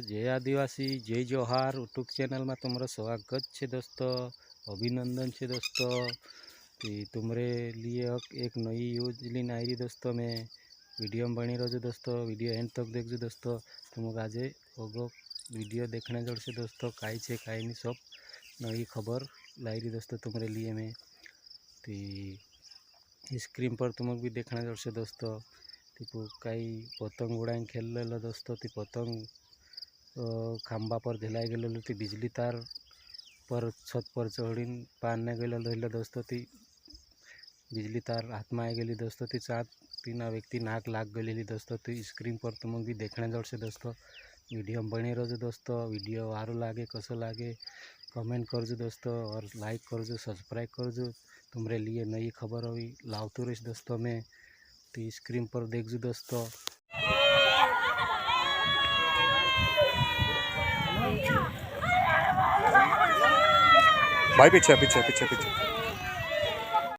जय आदिवासी जय जोहार यूट्यूब चैनल में तुम्हारा स्वागत है दोस्तों, अभिनंदन है दोस्तों। तो तुम्हारे लिए एक नई यूज लीन आई रही दोस्तों। मैं वीडियो में बनी रहो दोस्तों, वीडियो एंड तक देखो दोस्तों। तुमको आज वो वीडियो देखने जोड़ से दोस्तों, काई छे काई नहीं सब नई खबर लाई रही दोस्तों तुम्हारे लिए। मैं तो स्क्रीन पर तुमको भी देखना जोड़ से दोस्तों। तो कई पतंग उड़ाई खेल लो दोस्तों। तो पतंग खंबा पर झेलाई गल थी, बिजली तार पर छत पर चढ़ी पारने गल रही दोस्तों। ती बिजली तार हाथ में आई गली दोस्तों। ती 4 व्यक्ति नाक लाग गली दोस्तों। तो स्क्रीन पर तुमको भी देखने जोड़ से दोस्तों। वीडियो में बने रहो दोस्तों। वीडियो वारो लागे कसो लागे कमेंट करजो दोस्तों, और लाइक करजो, सब्सक्राइब करजो। तुम्हारे लिए नई खबर अभी लावतो रहीश दोस्तों मैं। तो स्क्रीन पर देखजो दोस्तों। भाई पीछे पीछे पीछे पीछे